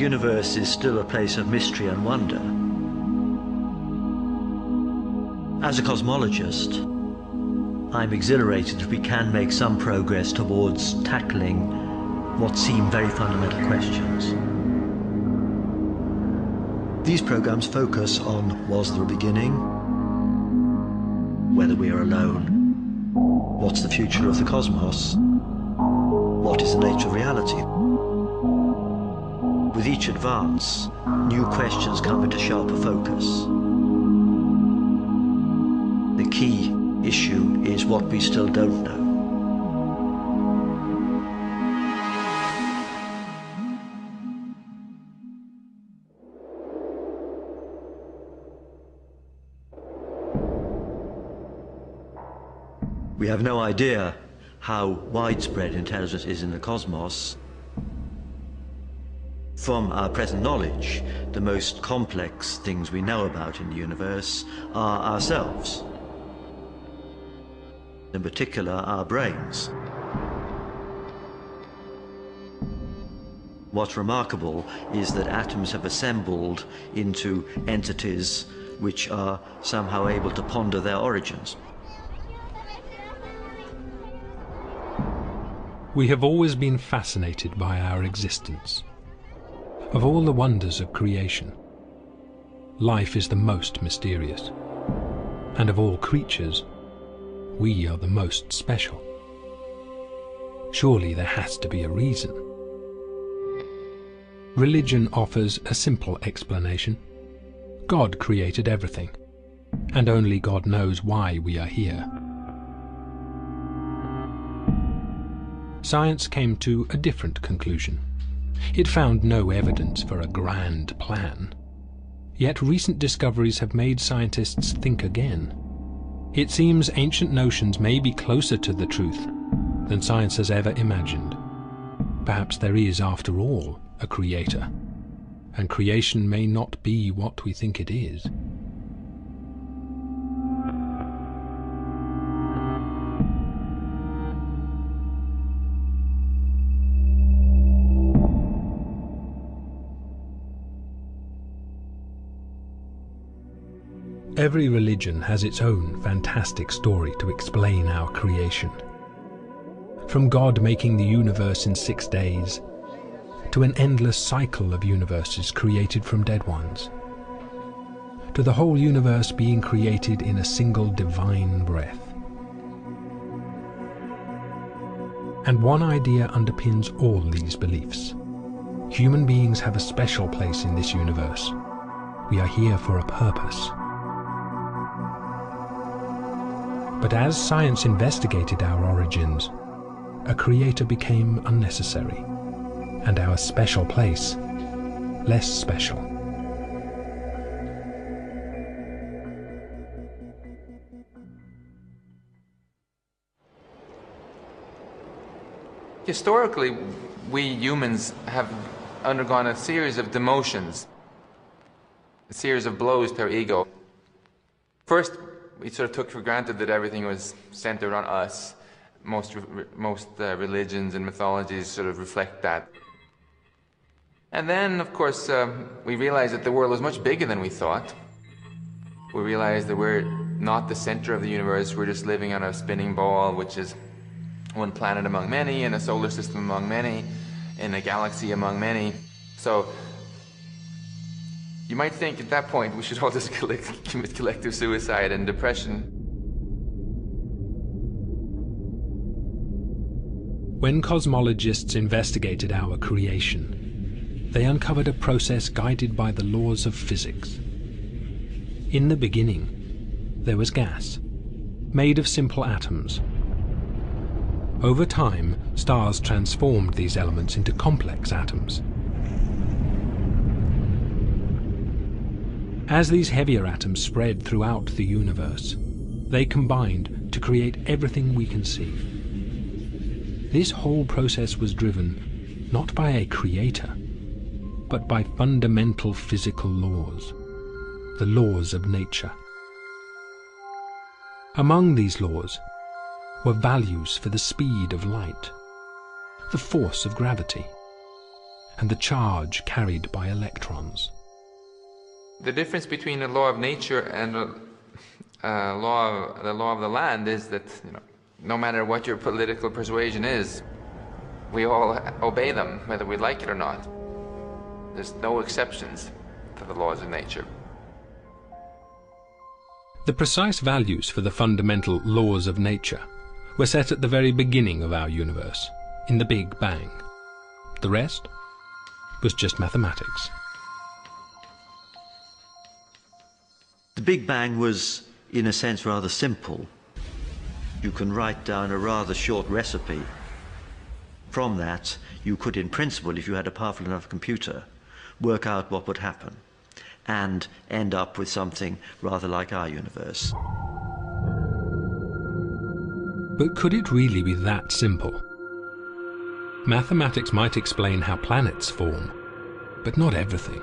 universe is still a place of mystery and wonder. As a cosmologist, I'm exhilarated that we can make some progress towards tackling what seem very fundamental questions. These programs focus on, was there a beginning? Whether we are alone? What's the future of the cosmos? What is the nature of reality? With each advance, new questions come into sharper focus. The key issue is what we still don't know. We have no idea how widespread intelligence is in the cosmos. From our present knowledge, the most complex things we know about in the universe are ourselves. In particular, our brains. What's remarkable is that atoms have assembled into entities which are somehow able to ponder their origins. We have always been fascinated by our existence. Of all the wonders of creation, life is the most mysterious. And of all creatures, we are the most special. Surely there has to be a reason. Religion offers a simple explanation. God created everything, and only God knows why we are here. Science came to a different conclusion. It found no evidence for a grand plan. Yet recent discoveries have made scientists think again. It seems ancient notions may be closer to the truth than science has ever imagined. Perhaps there is, after all, a creator, and creation may not be what we think it is. Every religion has its own fantastic story to explain our creation. From God making the universe in 6 days, to an endless cycle of universes created from dead ones, to the whole universe being created in a single divine breath. And one idea underpins all these beliefs. Human beings have a special place in this universe. We are here for a purpose. But as science investigated our origins, a creator became unnecessary, and our special place less special. Historically, we humans have undergone a series of demotions, a series of blows to our ego. First, we sort of took for granted that everything was centered on us. Most religions and mythologies sort of reflect that. And then, of course, we realized that the world was much bigger than we thought. We realized that we're not the center of the universe, we're just living on a spinning ball, which is one planet among many, in a solar system among many, in a galaxy among many. So, you might think at that point we should all just commit collective suicide and depression. When cosmologists investigated our creation, they uncovered a process guided by the laws of physics. In the beginning, there was gas, made of simple atoms. Over time, stars transformed these elements into complex atoms. As these heavier atoms spread throughout the universe, they combined to create everything we can see. This whole process was driven not by a creator, but by fundamental physical laws, the laws of nature. Among these laws were values for the speed of light, the force of gravity, and the charge carried by electrons. The difference between the law of nature and the law of the land is that, no matter what your political persuasion is, we all obey them, whether we like it or not. There's no exceptions to the laws of nature. The precise values for the fundamental laws of nature were set at the very beginning of our universe, in the Big Bang. The rest was just mathematics. The Big Bang was, in a sense, rather simple. You can write down a rather short recipe. From that, you could, in principle, if you had a powerful enough computer, work out what would happen and end up with something rather like our universe. But could it really be that simple? Mathematics might explain how planets form, but not everything.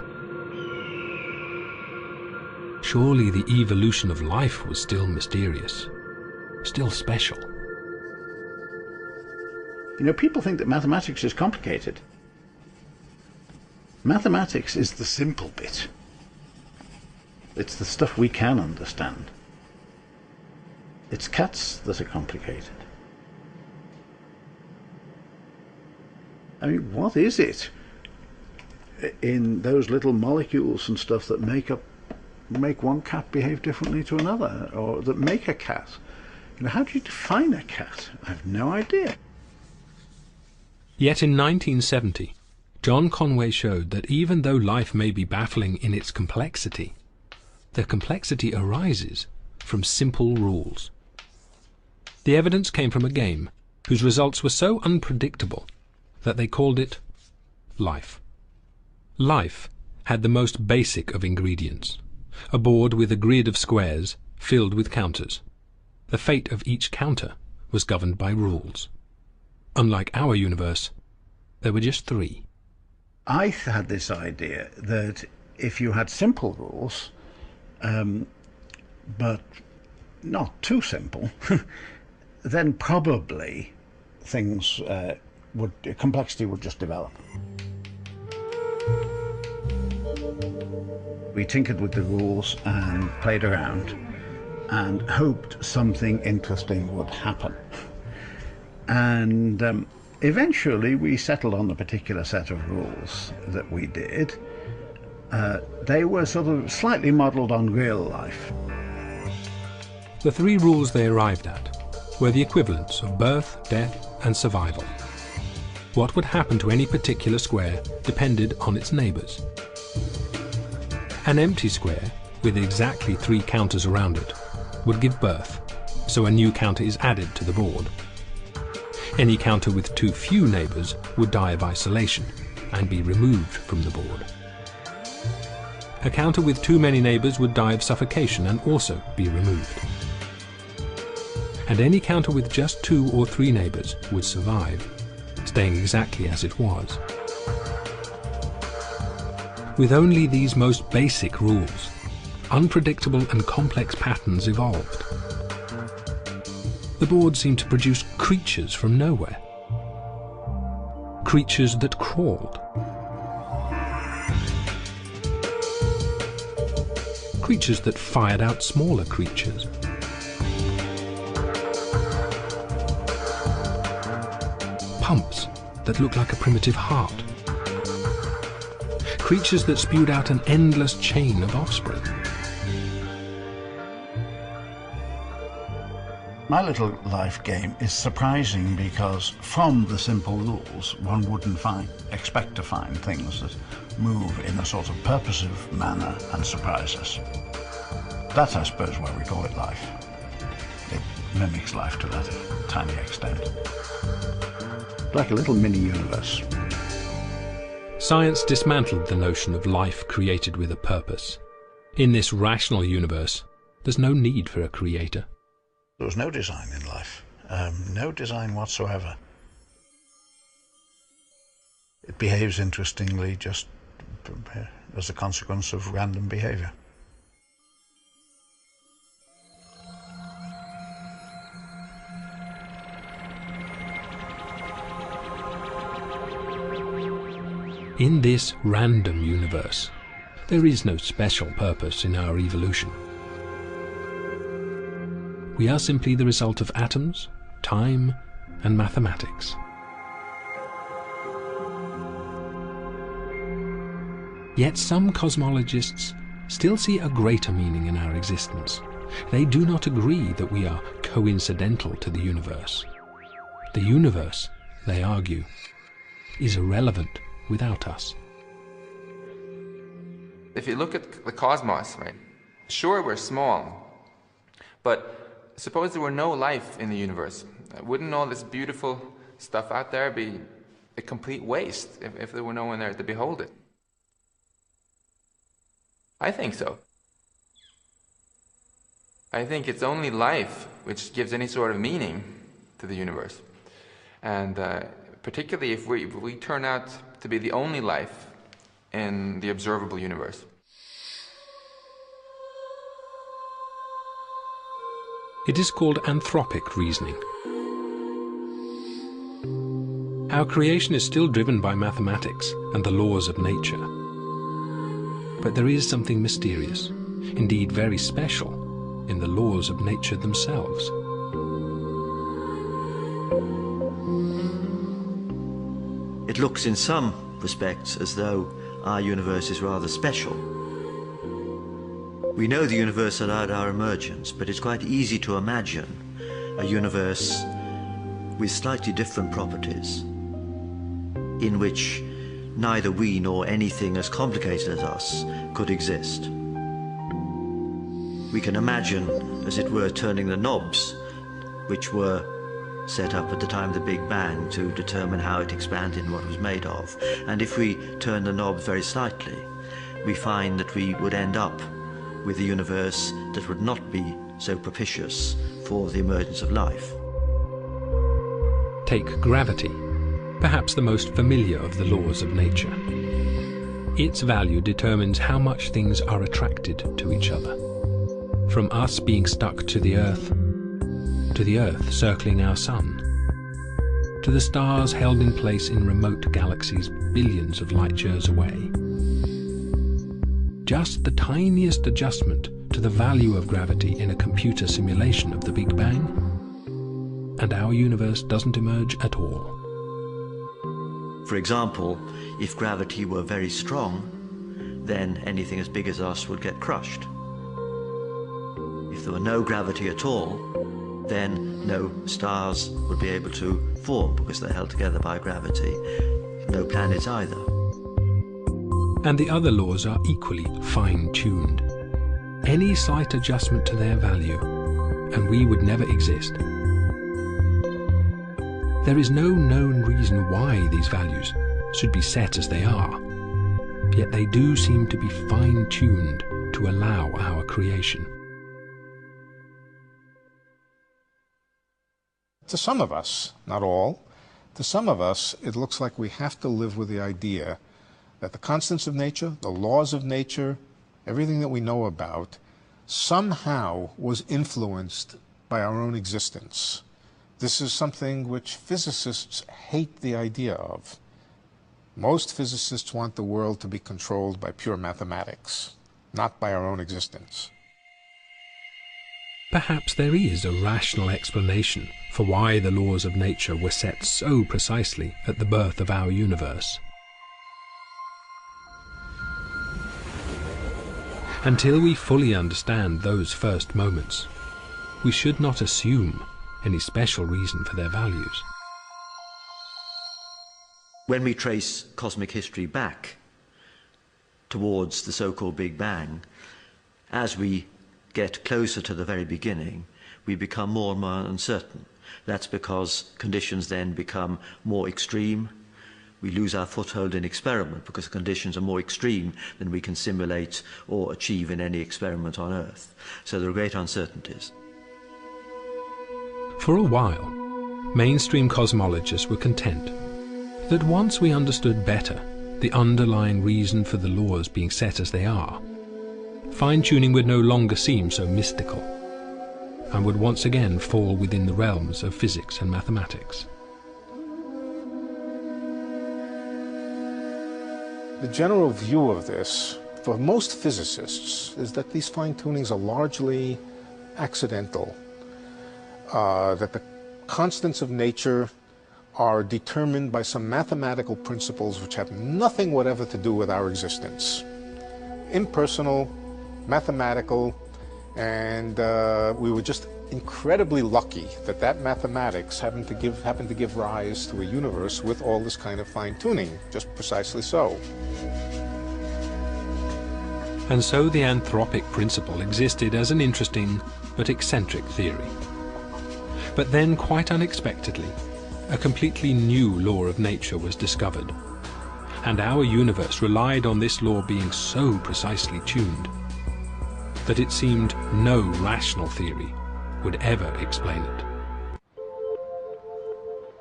Surely the evolution of life was still mysterious, still special. People think that mathematics is complicated. Mathematics is the simple bit. It's the stuff we can understand. It's cats that are complicated. I mean, what is it in those little molecules and stuff that make one cat behave differently to another, or that make a cat? How do you define a cat? I have no idea. Yet in 1970, John Conway showed that even though life may be baffling in its complexity, the complexity arises from simple rules. The evidence came from a game whose results were so unpredictable that they called it life. Life had the most basic of ingredients, a board with a grid of squares filled with counters. The fate of each counter was governed by rules. Unlike our universe, there were just 3. I had this idea that if you had simple rules, but not too simple, then probably complexity would just develop. We tinkered with the rules and played around and hoped something interesting would happen. And eventually we settled on a particular set of rules that we did. They were sort of slightly modelled on real life. The 3 rules they arrived at were the equivalents of birth, death, and survival. What would happen to any particular square depended on its neighbours. An empty square with exactly 3 counters around it would give birth, so a new counter is added to the board. Any counter with too few neighbours would die of isolation and be removed from the board. A counter with too many neighbours would die of suffocation and also be removed. And any counter with just 2 or 3 neighbours would survive, staying exactly as it was. With only these most basic rules, unpredictable and complex patterns evolved. The board seemed to produce creatures from nowhere. Creatures that crawled. Creatures that fired out smaller creatures. Pumps that looked like a primitive heart. Creatures that spewed out an endless chain of offspring. My little life game is surprising because from the simple rules one wouldn't expect to find things that move in a sort of purposive manner and surprise us. That's, I suppose, why we call it life. It mimics life to that tiny extent. Like a little mini-universe. Science dismantled the notion of life created with a purpose. In this rational universe, there's no need for a creator. There was no design in life, no design whatsoever. It behaves interestingly just as a consequence of random behavior. In this random universe, there is no special purpose in our evolution. We are simply the result of atoms, time, and mathematics. Yet some cosmologists still see a greater meaning in our existence. They do not agree that we are coincidental to the universe. The universe, they argue, is irrelevant without us. If you look at the cosmos, right? Sure, we're small, but suppose there were no life in the universe. Wouldn't all this beautiful stuff out there be a complete waste if there were no one there to behold it? I think so. I think it's only life which gives any sort of meaning to the universe. And particularly if we turn out to be the only life in the observable universe. It is called anthropic reasoning. Our creation is still driven by mathematics and the laws of nature. But there is something mysterious, indeed very special, in the laws of nature themselves. It looks in some respects as though our universe is rather special. We know the universe allowed our emergence, but it's quite easy to imagine a universe with slightly different properties, in which neither we nor anything as complicated as us could exist. We can imagine, as it were, turning the knobs which were set up at the time of the Big Bang to determine how it expanded and what it was made of. And if we turn the knobs very slightly, we find that we would end up with a universe that would not be so propitious for the emergence of life. Take gravity, perhaps the most familiar of the laws of nature. Its value determines how much things are attracted to each other. From us being stuck to the Earth circling our sun, to the stars held in place in remote galaxies billions of light years away. Just the tiniest adjustment to the value of gravity in a computer simulation of the Big Bang, and our universe doesn't emerge at all. For example, if gravity were very strong, then anything as big as us would get crushed. If there were no gravity at all, then no stars would be able to form because they're held together by gravity. No planets either. And the other laws are equally fine-tuned. Any slight adjustment to their value, and we would never exist. There is no known reason why these values should be set as they are, yet they do seem to be fine-tuned to allow our creation. To some of us, not all, to some of us, it looks like we have to live with the idea that the constants of nature, the laws of nature, everything that we know about, somehow was influenced by our own existence. This is something which physicists hate the idea of. Most physicists want the world to be controlled by pure mathematics, not by our own existence. Perhaps there is a rational explanation for why the laws of nature were set so precisely at the birth of our universe. Until we fully understand those first moments, we should not assume any special reason for their values. When we trace cosmic history back towards the so-called Big Bang, as we get closer to the very beginning, we become more and more uncertain. That's because conditions then become more extreme. We lose our foothold in experiment because conditions are more extreme than we can simulate or achieve in any experiment on Earth. So there are great uncertainties. For a while, mainstream cosmologists were content that once we understood better the underlying reason for the laws being set as they are, fine-tuning would no longer seem so mystical, and would once again fall within the realms of physics and mathematics. The general view of this, for most physicists, is that these fine-tunings are largely accidental, that the constants of nature are determined by some mathematical principles which have nothing whatever to do with our existence. Impersonal, mathematical, and we were just incredibly lucky that that mathematics happened to give rise to a universe with all this kind of fine-tuning, just precisely so. And so the anthropic principle existed as an interesting but eccentric theory. But then, quite unexpectedly, a completely new law of nature was discovered, and our universe relied on this law being so precisely tuned that it seemed no rational theory would ever explain it.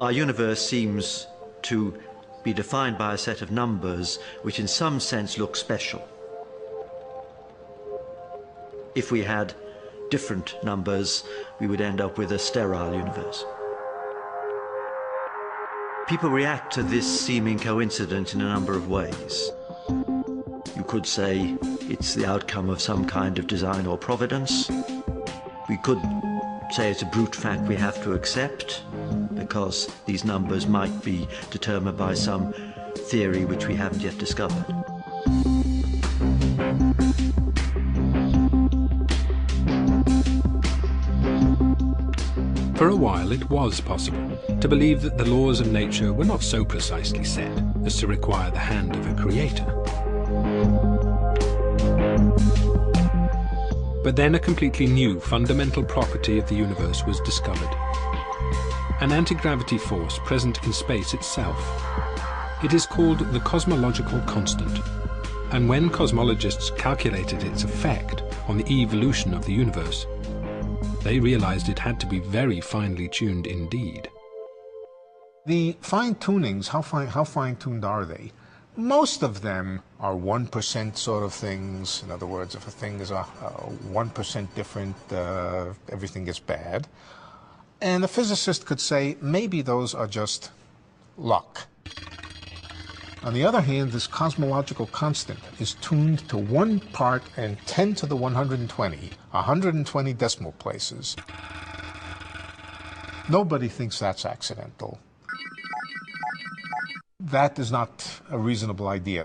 Our universe seems to be defined by a set of numbers which in some sense look special. If we had different numbers, we would end up with a sterile universe. People react to this seeming coincidence in a number of ways. You could say it's the outcome of some kind of design or providence. We could say it's a brute fact we have to accept, because these numbers might be determined by some theory which we haven't yet discovered. For a while it was possible to believe that the laws of nature were not so precisely set as to require the hand of a creator. But then a completely new fundamental property of the universe was discovered. An anti-gravity force present in space itself. It is called the cosmological constant, and when cosmologists calculated its effect on the evolution of the universe, they realized it had to be very finely tuned indeed. The fine-tunings, how fine-tuned are they? Most of them are 1% sort of things. In other words, if a thing is 1% different, everything gets bad. And the physicist could say, maybe those are just luck. On the other hand, this cosmological constant is tuned to 1 part in 10 to the 120, 120 decimal places. Nobody thinks that's accidental. That is not a reasonable idea,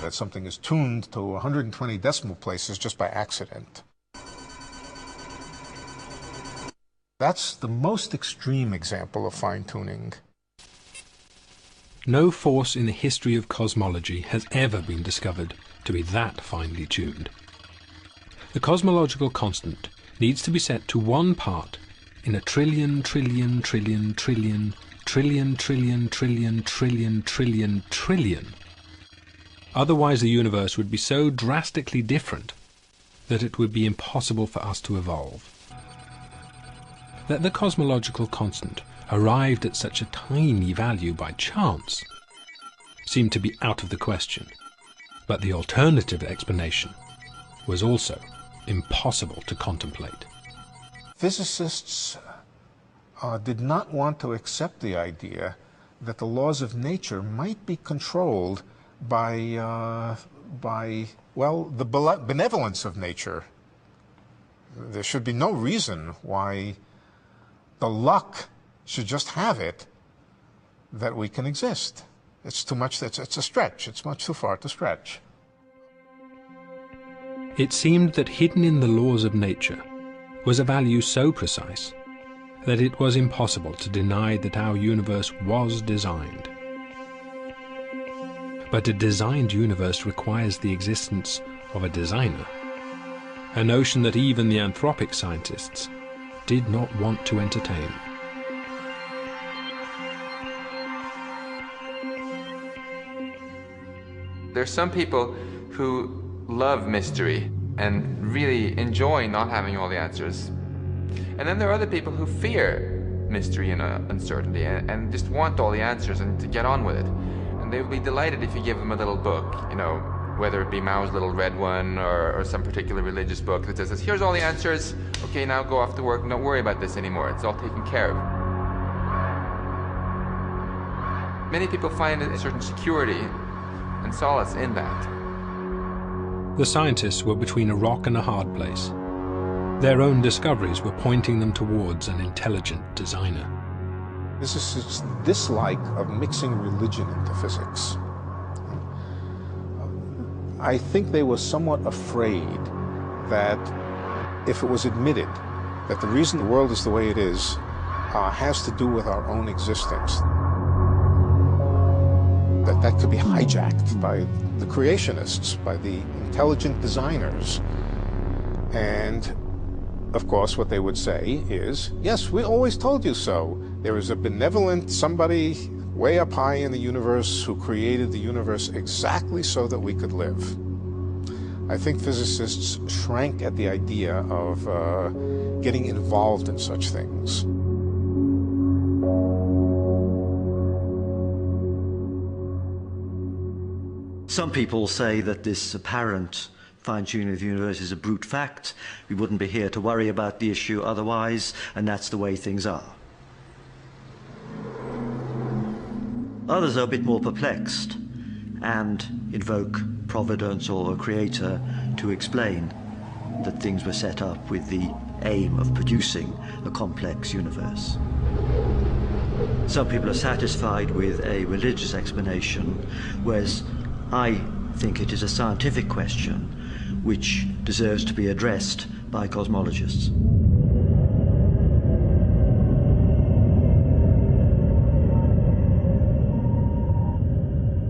that something is tuned to 120 decimal places just by accident. That's the most extreme example of fine-tuning. No force in the history of cosmology has ever been discovered to be that finely tuned. The cosmological constant needs to be set to 1 part in a trillion, trillion, trillion, trillion, trillion, trillion, trillion, trillion, trillion, trillion. Otherwise the universe would be so drastically different that it would be impossible for us to evolve. That the cosmological constant arrived at such a tiny value by chance seemed to be out of the question, but the alternative explanation was also impossible to contemplate. Physicists did not want to accept the idea that the laws of nature might be controlled by well, the benevolence of nature. There should be no reason why the luck should just have it that we can exist. It's too much, it's a stretch. It's much too far to stretch. It seemed that hidden in the laws of nature was a value so precise that it was impossible to deny that our universe was designed. But a designed universe requires the existence of a designer, a notion that even the anthropic scientists did not want to entertain. There's some people who love mystery and really enjoy not having all the answers. And then there are other people who fear mystery and uncertainty and just want all the answers and to get on with it. And they would be delighted if you give them a little book, you know, whether it be Mao's little red one or some particular religious book that says, here's all the answers, okay, now go off to work and don't worry about this anymore, it's all taken care of. Many people find a certain security and solace in that. The scientists were between a rock and a hard place. Their own discoveries were pointing them towards an intelligent designer. Physicists' dislike of mixing religion into physics. I think they were somewhat afraid that if it was admitted that the reason the world is the way it is has to do with our own existence, that could be hijacked by the creationists, by the intelligent designers. And of course, what they would say is, yes, we always told you so. There is a benevolent somebody way up high in the universe who created the universe exactly so that we could live. I think physicists shrank at the idea of getting involved in such things. Some people say that this apparent fine-tuning of the universe is a brute fact. We wouldn't be here to worry about the issue otherwise, and that's the way things are. Others are a bit more perplexed and invoke providence or a creator to explain that things were set up with the aim of producing a complex universe. Some people are satisfied with a religious explanation, whereas I think it is a scientific question which deserves to be addressed by cosmologists.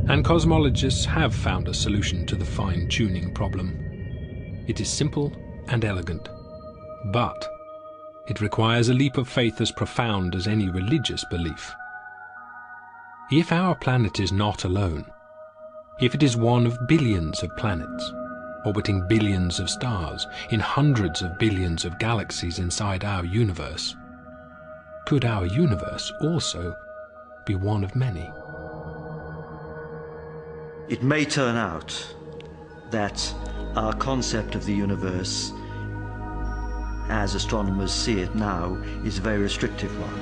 And cosmologists have found a solution to the fine-tuning problem. It is simple and elegant, but it requires a leap of faith as profound as any religious belief. If our planet is not alone, if it is one of billions of planets, orbiting billions of stars in hundreds of billions of galaxies inside our universe, could our universe also be one of many? It may turn out that our concept of the universe, as astronomers see it now, is a very restrictive one.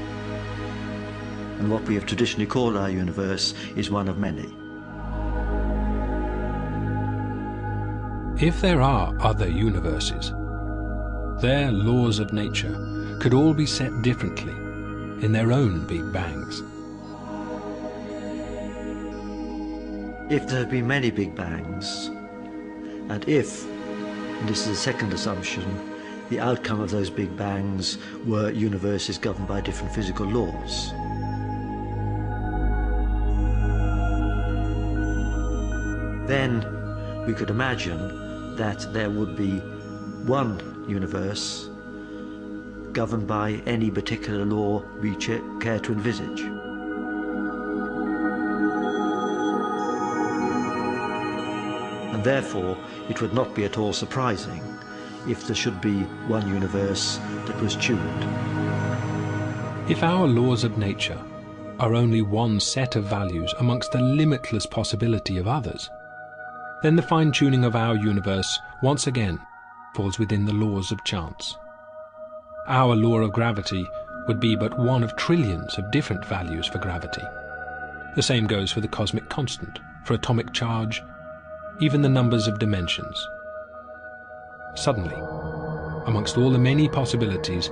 And what we have traditionally called our universe is one of many. If there are other universes, their laws of nature could all be set differently in their own Big Bangs. If there have been many Big Bangs, and if, and this is the second assumption, the outcome of those Big Bangs were universes governed by different physical laws, then we could imagine that there would be one universe governed by any particular law we care to envisage. And therefore, it would not be at all surprising if there should be one universe that was tuned. If our laws of nature are only one set of values amongst the limitless possibility of others, then the fine-tuning of our universe once again falls within the laws of chance. Our law of gravity would be but one of trillions of different values for gravity. The same goes for the cosmic constant, for atomic charge, even the numbers of dimensions. Suddenly, amongst all the many possibilities,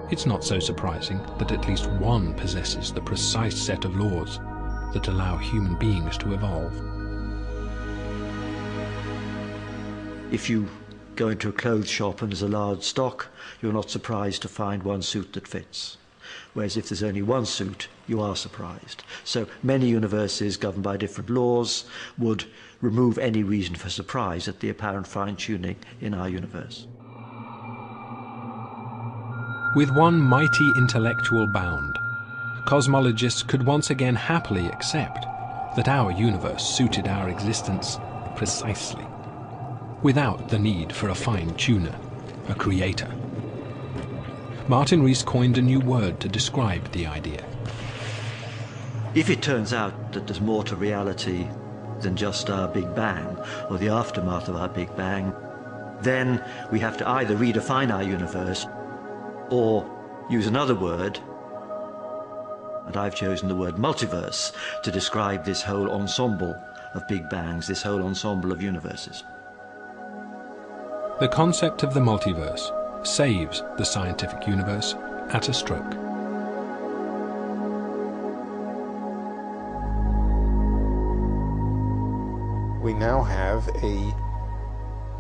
it's not so surprising that at least one possesses the precise set of laws that allow human beings to evolve. If you go into a clothes shop and there's a large stock, you're not surprised to find one suit that fits. Whereas if there's only one suit, you are surprised. So many universes governed by different laws would remove any reason for surprise at the apparent fine-tuning in our universe. With one mighty intellectual bound, cosmologists could once again happily accept that our universe suited our existence precisely, without the need for a fine-tuner, a creator. Martin Rees coined a new word to describe the idea. If it turns out that there's more to reality than just our Big Bang, or the aftermath of our Big Bang, then we have to either redefine our universe or use another word, and I've chosen the word multiverse, to describe this whole ensemble of Big Bangs, this whole ensemble of universes. The concept of the multiverse saves the scientific universe at a stroke. We now have a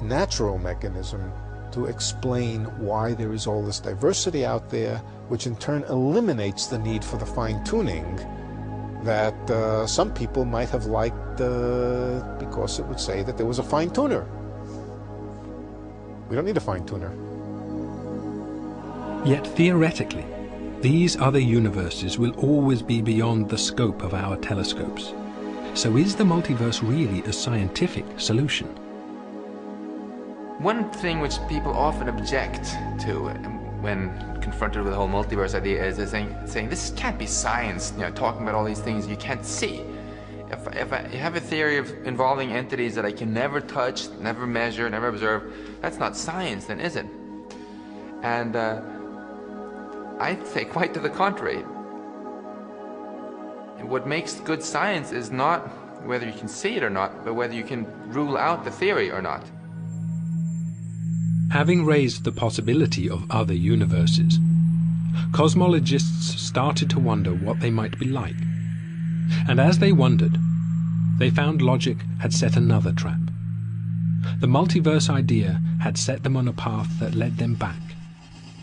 natural mechanism to explain why there is all this diversity out there, which in turn eliminates the need for the fine-tuning that some people might have liked because it would say that there was a fine-tuner. We don't need a fine-tuner. Yet theoretically, these other universes will always be beyond the scope of our telescopes. So is the multiverse really a scientific solution? One thing which people often object to when confronted with the whole multiverse idea is saying this can't be science, talking about all these things you can't see. If I have a theory involving entities that I can never touch, never measure, never observe, that's not science then, is it? And I'd say quite to the contrary. What makes good science is not whether you can see it or not, but whether you can rule out the theory or not. Having raised the possibility of other universes, cosmologists started to wonder what they might be like. And as they wondered, they found logic had set another trap. The multiverse idea had set them on a path that led them back,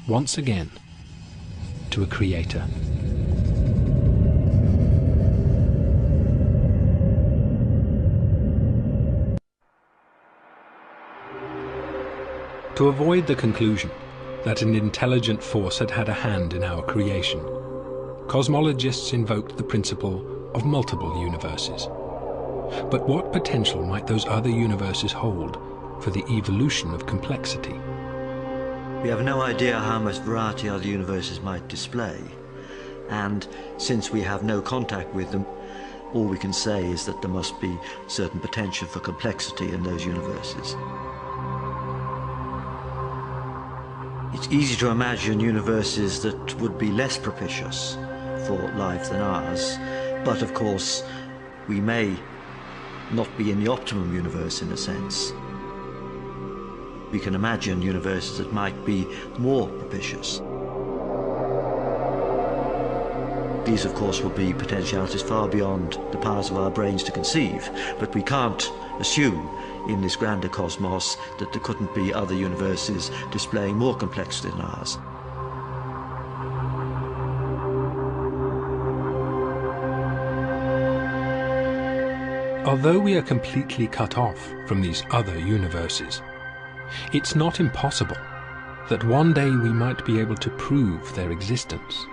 once again, to a creator. To avoid the conclusion that an intelligent force had had a hand in our creation, cosmologists invoked the principle of multiple universes. But what potential might those other universes hold for the evolution of complexity? We have no idea how much variety other universes might display, and since we have no contact with them, all we can say is that there must be certain potential for complexity in those universes. It's easy to imagine universes that would be less propitious for life than ours, but of course we may not be in the optimum universe in a sense. We can imagine universes that might be more propitious. These of course will be potentialities far beyond the powers of our brains to conceive, but we can't assume in this grander cosmos that there couldn't be other universes displaying more complexity than ours. Although we are completely cut off from these other universes, it's not impossible that one day we might be able to prove their existence.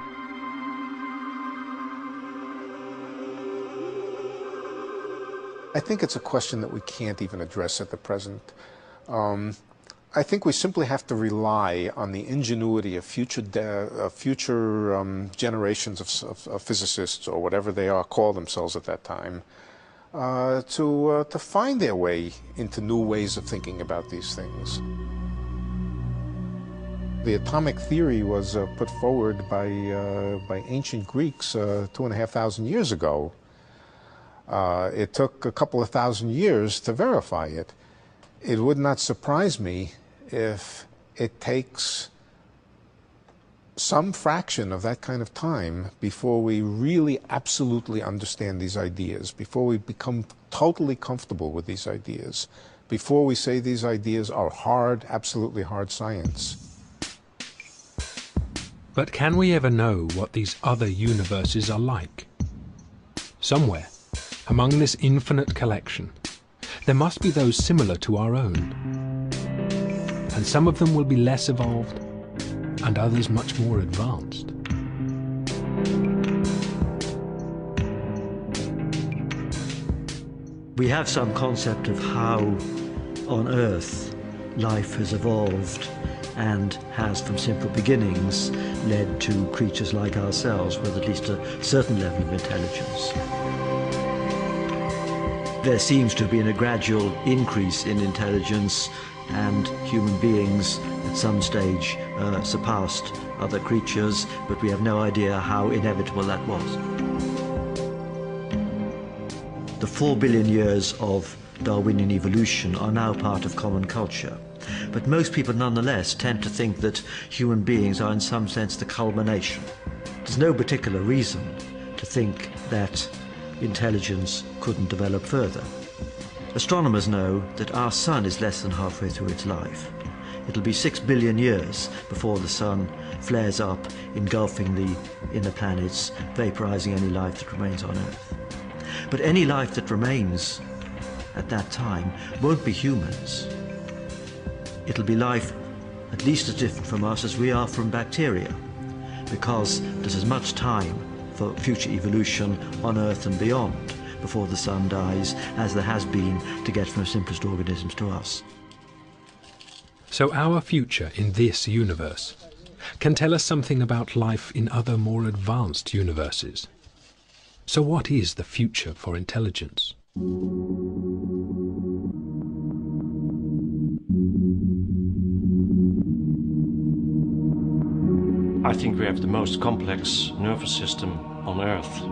I think it's a question that we can't even address at the present. I think we simply have to rely on the ingenuity of future generations of physicists, or whatever they call themselves at that time, to find their way into new ways of thinking about these things. The atomic theory was put forward by ancient Greeks 2,500 years ago. It took a couple of thousand years to verify it. It would not surprise me if it takes some fraction of that kind of time before we really absolutely understand these ideas, before we become totally comfortable with these ideas, before we say these ideas are hard, absolutely hard science. But can we ever know what these other universes are like? Somewhere, among this infinite collection, there must be those similar to our own. And some of them will be less evolved, and others much more advanced. We have some concept of how on Earth life has evolved and has from simple beginnings led to creatures like ourselves with at least a certain level of intelligence. There seems to have been a gradual increase in intelligence, and human beings at some stage surpassed other creatures, but we have no idea how inevitable that was. the 4 billion years of Darwinian evolution are now part of common culture. But most people nonetheless tend to think that human beings are in some sense the culmination. There's no particular reason to think that intelligence couldn't develop further. Astronomers know that our sun is less than halfway through its life. It'll be 6 billion years before the sun flares up, engulfing the inner planets, vaporizing any life that remains on Earth. But any life that remains at that time won't be humans. It'll be life at least as different from us as we are from bacteria, because there's as much time for future evolution on Earth and beyond before the sun dies as there has been to get from the simplest organisms to us. So our future in this universe can tell us something about life in other more advanced universes. So what is the future for intelligence? I think we have the most complex nervous system on Earth.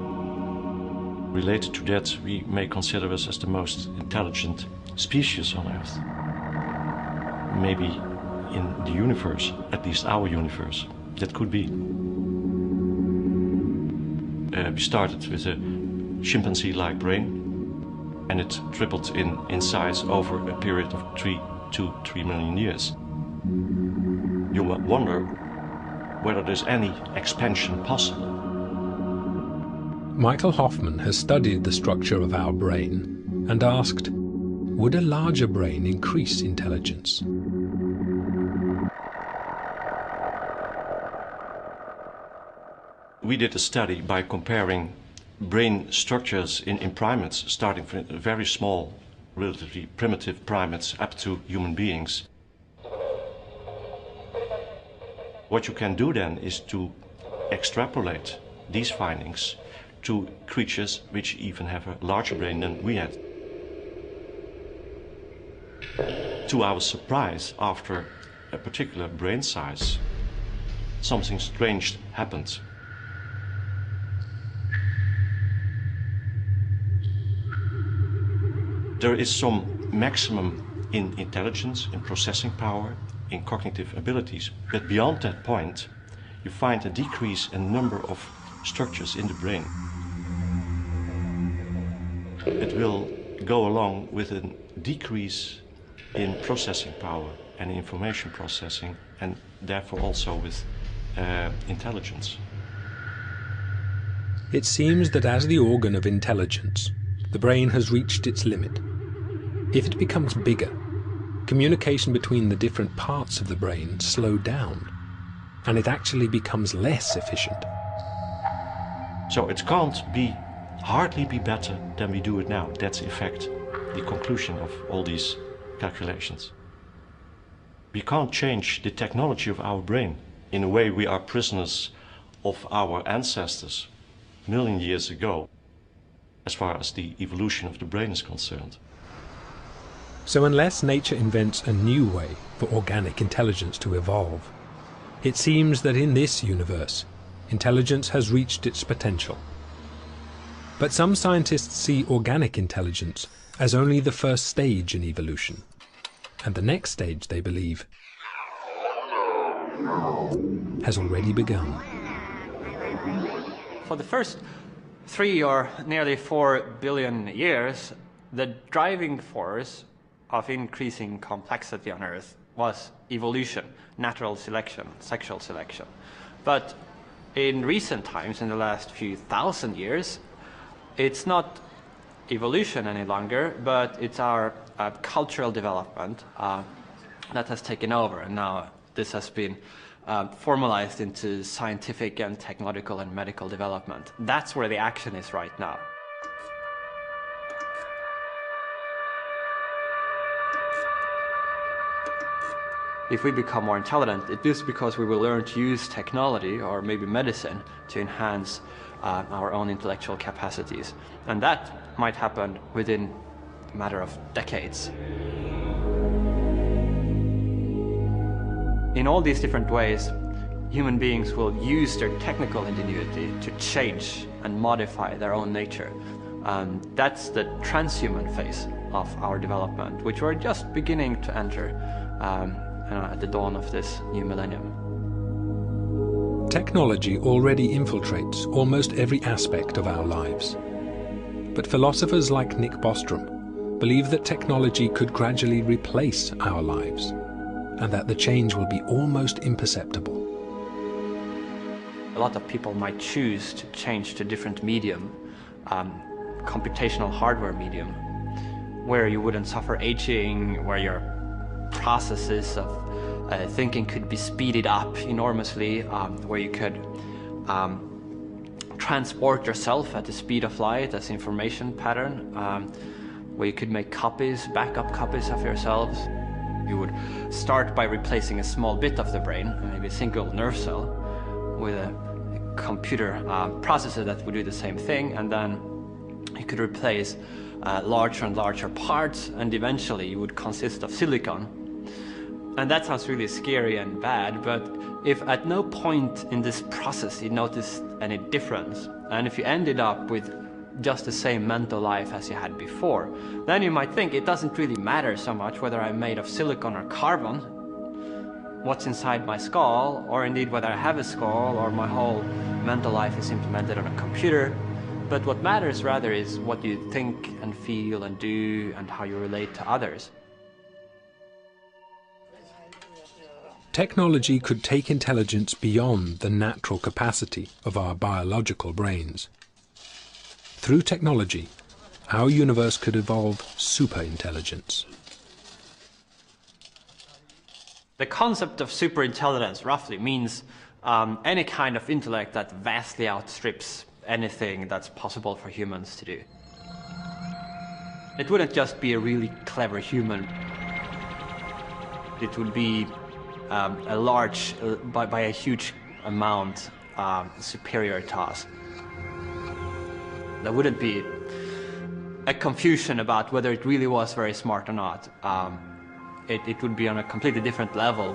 Related to that, we may consider us as the most intelligent species on Earth. Maybe in the universe, at least our universe, that could be. We started with a chimpanzee-like brain, and it tripled in size over a period of 2 to 3 million years. You might wonder whether there's any expansion possible. Michael Hoffman has studied the structure of our brain and asked, would a larger brain increase intelligence? We did a study by comparing brain structures in primates, starting from very small, relatively primitive primates up to human beings. What you can do then is to extrapolate these findings to creatures which even have a larger brain than we had. To our surprise, after a particular brain size, something strange happened. There is some maximum in intelligence, in processing power, in cognitive abilities, but beyond that point, you find a decrease in number of structures in the brain. It will go along with a decrease in processing power and information processing, and therefore also with intelligence. It seems that as the organ of intelligence, the brain has reached its limit. If it becomes bigger, communication between the different parts of the brain slow down, and it actually becomes less efficient. So it can't hardly be better than we do it now. That's in fact the conclusion of all these calculations. We can't change the technology of our brain. In a way, we are prisoners of our ancestors a million years ago, as far as the evolution of the brain is concerned. So unless nature invents a new way for organic intelligence to evolve, it seems that in this universe, intelligence has reached its potential. But some scientists see organic intelligence as only the first stage in evolution, and the next stage, they believe, has already begun. For the first 3 or nearly 4 billion years, the driving force of increasing complexity on Earth was evolution, natural selection, sexual selection. But in recent times, in the last few thousand years, it's not evolution any longer, but it's our cultural development that has taken over. And now this has been formalized into scientific and technological and medical development. That's where the action is right now. If we become more intelligent, it is because we will learn to use technology or maybe medicine to enhance our own intellectual capacities. And that might happen within a matter of decades. In all these different ways, human beings will use their technical ingenuity to change and modify their own nature. That's the transhuman phase of our development, which we're just beginning to enter at the dawn of this new millennium. Technology already infiltrates almost every aspect of our lives. But philosophers like Nick Bostrom believe that technology could gradually replace our lives, and that the change will be almost imperceptible. A lot of people might choose to change to a different medium, computational hardware medium, where you wouldn't suffer aging, where your processes of thinking could be speeded up enormously, where you could transport yourself at the speed of light as information pattern, where you could make copies, backup copies of yourselves. You would start by replacing a small bit of the brain, maybe a single nerve cell, with a computer processor that would do the same thing, and then you could replace larger and larger parts, and eventually you would consist of silicon. And that sounds really scary and bad, but if at no point in this process you noticed any difference, and if you ended up with just the same mental life as you had before, then you might think it doesn't really matter so much whether I'm made of silicon or carbon, what's inside my skull, or indeed whether I have a skull or my whole mental life is implemented on a computer. But what matters rather is what you think and feel and do and how you relate to others. Technology could take intelligence beyond the natural capacity of our biological brains. Through technology, our universe could evolve superintelligence. The concept of superintelligence roughly means any kind of intellect that vastly outstrips anything that's possible for humans to do. It wouldn't just be a really clever human. It would be a large, by a huge amount, superior to us. There wouldn't be a confusion about whether it really was very smart or not. It would be on a completely different level.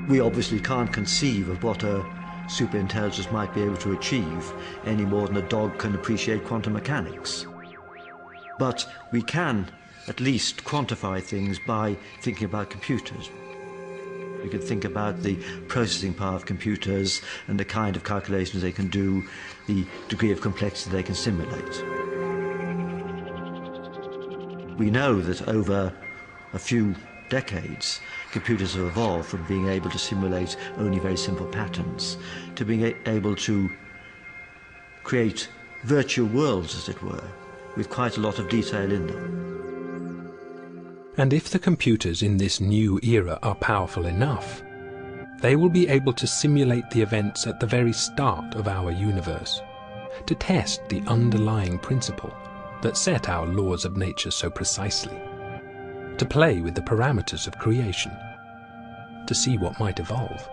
We obviously can't conceive of what a superintelligence might be able to achieve any more than a dog can appreciate quantum mechanics. But we can at least quantify things by thinking about computers. We can think about the processing power of computers and the kind of calculations they can do, the degree of complexity they can simulate. We know that over a few decades, computers have evolved from being able to simulate only very simple patterns to being able to create virtual worlds, as it were, with quite a lot of detail in them. And if the computers in this new era are powerful enough, they will be able to simulate the events at the very start of our universe, to test the underlying principle that set our laws of nature so precisely, to play with the parameters of creation, to see what might evolve.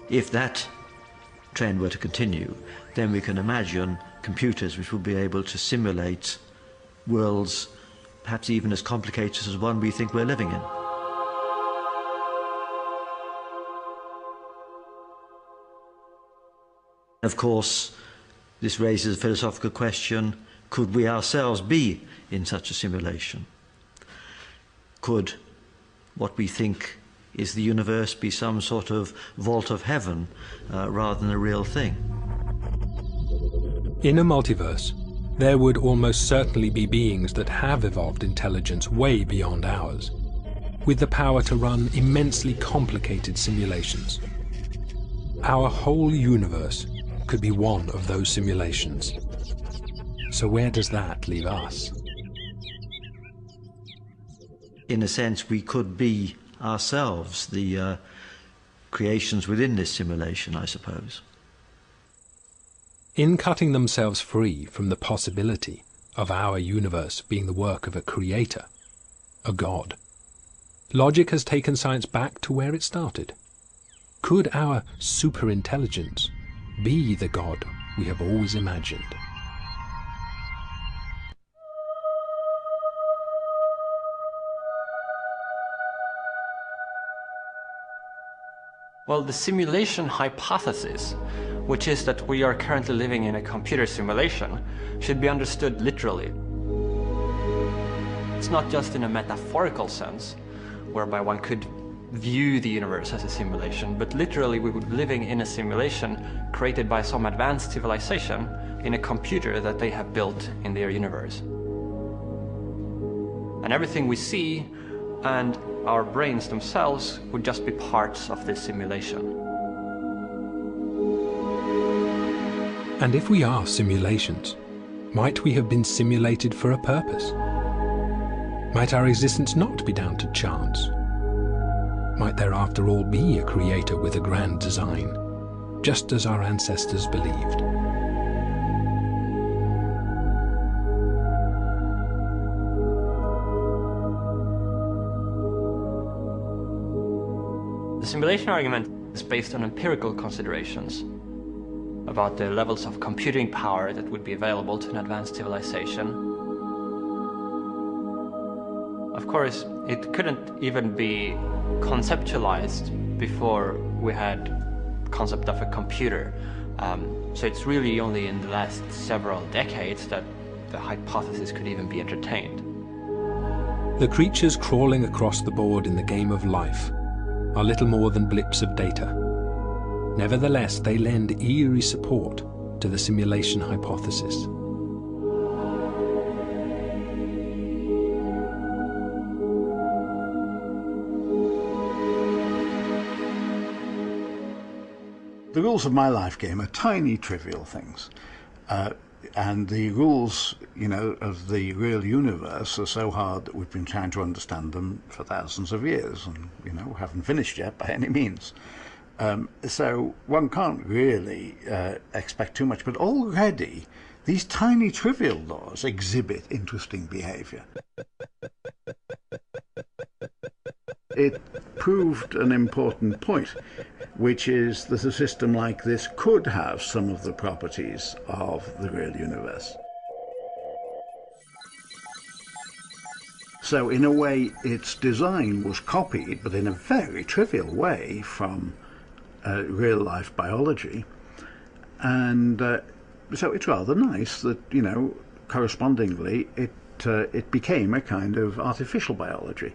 If that trend were to continue, then we can imagine computers which will be able to simulate worlds perhaps even as complicated as one we think we're living in. Of course, this raises a philosophical question: could we ourselves be in such a simulation? Could what we think is the universe be some sort of vault of heaven rather than a real thing? In a multiverse, there would almost certainly be beings that have evolved intelligence way beyond ours, with the power to run immensely complicated simulations. Our whole universe could be one of those simulations. So where does that leave us? In a sense, we could be ourselves the creations within this simulation, I suppose. In cutting themselves free from the possibility of our universe being the work of a creator, a god, logic has taken science back to where it started. Could our superintelligence be the god we have always imagined? Well, the simulation hypothesis, which is that we are currently living in a computer simulation, should be understood literally. It's not just in a metaphorical sense, whereby one could view the universe as a simulation, but literally we would be living in a simulation created by some advanced civilization in a computer that they have built in their universe. And everything we see and our brains themselves would just be parts of this simulation. And if we are simulations, might we have been simulated for a purpose? Might our existence not be down to chance? Might there after all be a creator with a grand design, just as our ancestors believed? The simulation argument is based on empirical considerations about the levels of computing power that would be available to an advanced civilization. Of course, it couldn't even be conceptualized before we had the concept of a computer. So it's really only in the last several decades that the hypothesis could even be entertained. The creatures crawling across the board in the game of life are little more than blips of data. Nevertheless, they lend eerie support to the simulation hypothesis. The rules of my life game are tiny, trivial things. And the rules, you know, of the real universe are so hard that we've been trying to understand them for thousands of years and, you know, haven't finished yet by any means. So one can't really expect too much, but already these tiny, trivial laws exhibit interesting behavior. It proved an important point, which is that a system like this could have some of the properties of the real universe. So in a way, its design was copied, but in a very trivial way, from real-life biology. And so it's rather nice that, you know, correspondingly, it became a kind of artificial biology.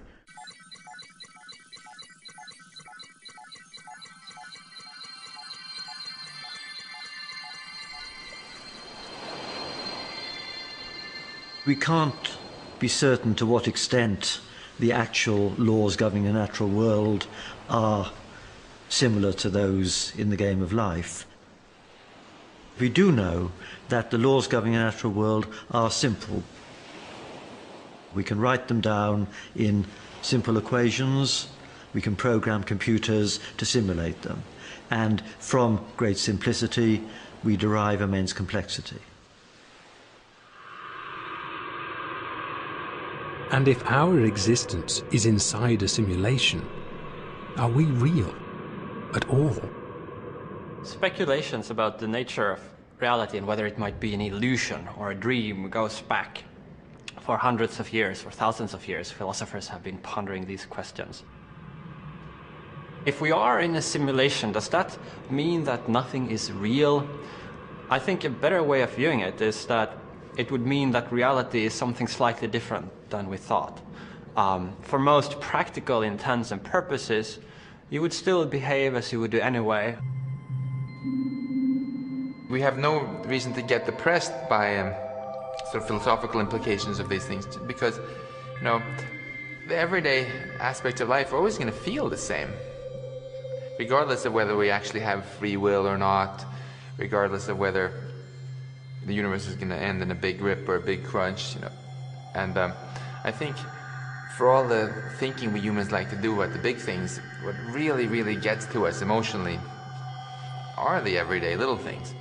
We can't be certain to what extent the actual laws governing the natural world are similar to those in the game of life. We do know that the laws governing the natural world are simple. We can write them down in simple equations. We can program computers to simulate them. And from great simplicity, we derive immense complexity. And if our existence is inside a simulation, are we real at all? Speculations about the nature of reality and whether it might be an illusion or a dream goes back for hundreds of years or thousands of years. Philosophers have been pondering these questions. If we are in a simulation, does that mean that nothing is real? I think a better way of viewing it is that it would mean that reality is something slightly different than we thought. For most practical intents and purposes, you would still behave as you would do anyway. We have no reason to get depressed by sort of philosophical implications of these things, because, you know, the everyday aspects of life are always going to feel the same, regardless of whether we actually have free will or not, regardless of whether the universe is going to end in a big rip or a big crunch, you know. And I think for all the thinking we humans like to do about the big things, what really, really gets to us emotionally are the everyday little things.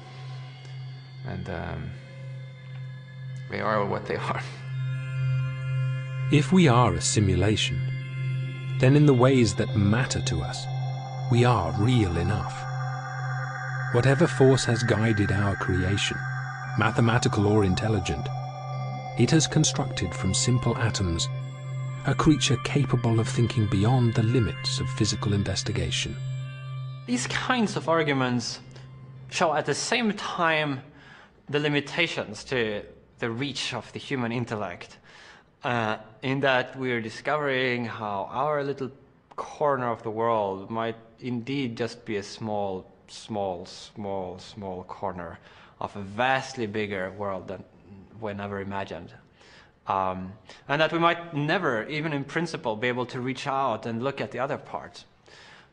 And they are what they are. If we are a simulation, then in the ways that matter to us, we are real enough. Whatever force has guided our creation, mathematical or intelligent, it has constructed from simple atoms a creature capable of thinking beyond the limits of physical investigation. These kinds of arguments show at the same time the limitations to the reach of the human intellect, in that we're discovering how our little corner of the world might indeed just be a small corner of a vastly bigger world than we never imagined. And that we might never, even in principle, be able to reach out and look at the other parts.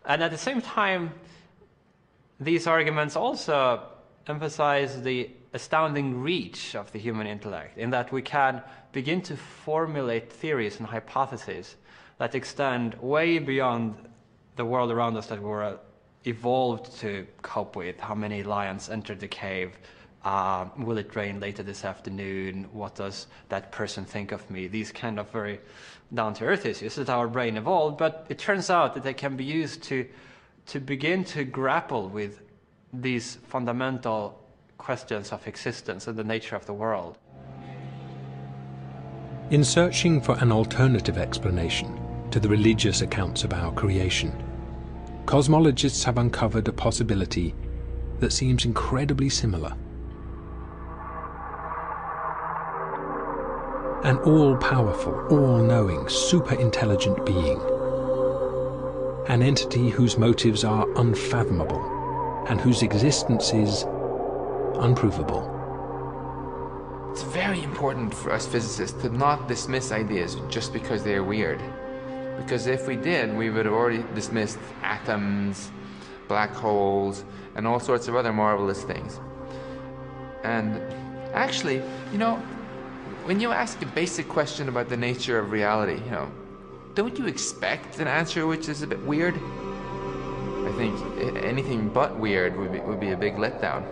And at the same time, these arguments also emphasize the astounding reach of the human intellect, in that we can begin to formulate theories and hypotheses that extend way beyond the world around us that we were evolved to cope with. How many lions entered the cave? Will it rain later this afternoon? What does that person think of me? These kind of very down-to-earth issues that our brain evolved, but it turns out that they can be used to begin to grapple with these fundamental questions of existence and the nature of the world. In searching for an alternative explanation to the religious accounts of our creation, cosmologists have uncovered a possibility that seems incredibly similar. An all-powerful, all-knowing, super-intelligent being. An entity whose motives are unfathomable and whose existence is unprovable. It's very important for us physicists to not dismiss ideas just because they are weird. Because if we did, we would have already dismissed atoms, black holes, and all sorts of other marvelous things. And actually, you know, when you ask a basic question about the nature of reality, you know, don't you expect an answer which is a bit weird? I think anything but weird would be a big letdown.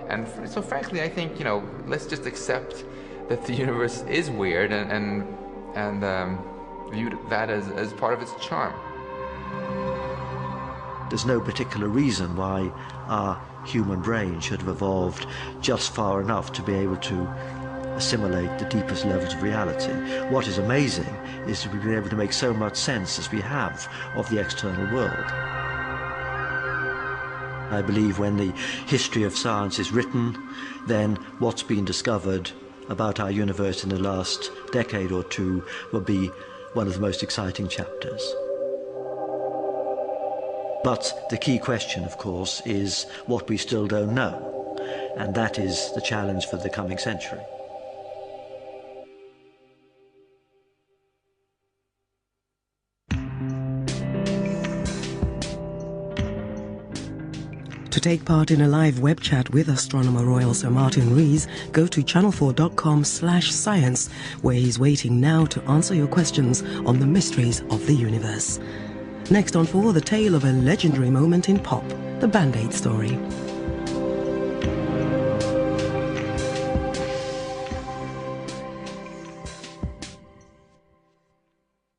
And so frankly, I think, you know, let's just accept that the universe is weird and view that as part of its charm. There's no particular reason why our human brain should have evolved just far enough to be able to assimilate the deepest levels of reality. What is amazing is that we've been able to make so much sense as we have of the external world. I believe when the history of science is written, then what's been discovered about our universe in the last decade or two will be one of the most exciting chapters. But the key question, of course, is what we still don't know, and that is the challenge for the coming century. To take part in a live web chat with Astronomer Royal Sir Martin Rees, go to channel4.com/science, where he's waiting now to answer your questions on the mysteries of the universe. Next on 4, the tale of a legendary moment in pop, the Band-Aid story.